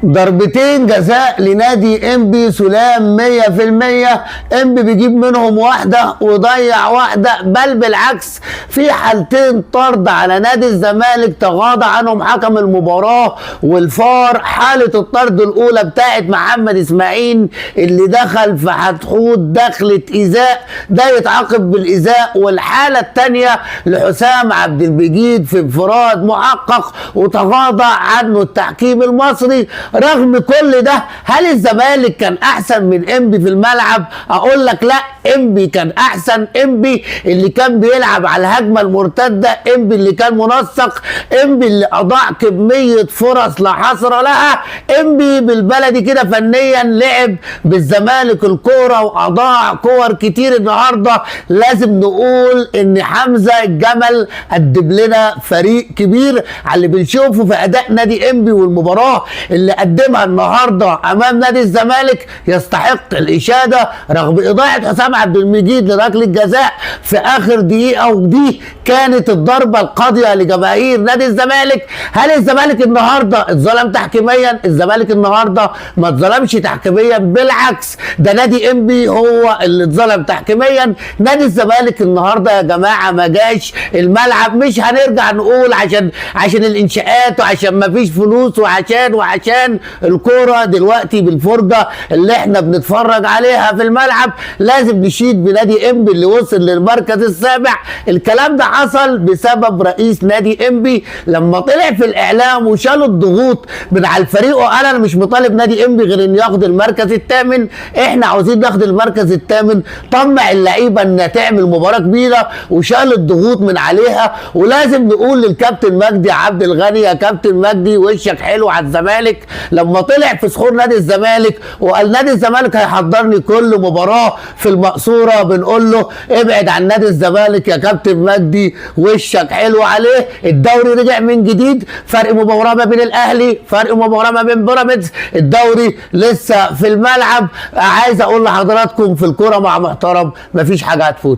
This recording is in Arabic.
ضربتين جزاء لنادي انبي سلام 100%. انبي بيجيب منهم واحده وضيع واحده، بل بالعكس في حالتين طرد على نادي الزمالك تغاضى عنهم حكم المباراه والفار. حاله الطرد الاولى بتاعت محمد اسماعيل اللي دخل في حتحوت دخلة ايذاء، ده يتعاقب بالايذاء. والحاله الثانيه لحسام عبد المجيد في انفراد محقق وتغاضى عنه التحكيم المصري. رغم كل ده، هل الزمالك كان احسن من انبي في الملعب؟ اقول لك لا، انبي كان احسن. انبي اللي كان بيلعب على الهجمه المرتده، انبي اللي كان منسق، انبي اللي اضاع كميه فرص لا حصر لها. انبي بالبلدي كده فنيا لعب بالزمالك الكوره واضاع كور كتير. النهارده لازم نقول ان حمزه الجمل قدم لنا فريق كبير على اللي بنشوفه في اداء نادي انبي، والمباراه اللي قدمها النهارده امام نادي الزمالك يستحق الاشاده. رغم اضاعه حسام عبد المجيد لركله جزاء في اخر دقيقه، ودي كانت الضربه القاضيه لجماهير نادي الزمالك. هل الزمالك النهارده اتظلم تحكيميا؟ الزمالك النهارده ما اتظلمش تحكيميا، بالعكس ده نادي انبي هو اللي اتظلم تحكيميا. نادي الزمالك النهارده يا جماعه ما جاش الملعب. مش هنرجع نقول عشان الانشاءات وعشان ما فيش فلوس وعشان الكوره دلوقتي بالفرجه اللي احنا بنتفرج عليها في الملعب. لازم نشيد بنادي انبي اللي وصل للمركز السابع. الكلام ده حصل بسبب رئيس نادي انبي لما طلع في الاعلام وشال الضغوط من على الفريق وقال انا مش مطالب نادي انبي غير انه ياخد المركز الثامن، احنا عاوزين ناخد المركز الثامن. طمع اللعيبه انها تعمل مباراه كبيره وشال الضغوط من عليها. ولازم نقول للكابتن مجدي عبد الغني، يا كابتن مجدي وشك حلو على الزمالك، لما طلع في صخور نادي الزمالك وقال نادي الزمالك هيحضرني كل مباراه في المقصوره، بنقول له ابعد عن نادي الزمالك يا كابتن مجدي، وشك حلو عليه. الدوري رجع من جديد، فرق مباراه ما بين الاهلي، فرق مباراه ما بين بيراميدز، الدوري لسه في الملعب. عايز اقول لحضراتكم في الكوره مع محترم مفيش حاجه هتفوت.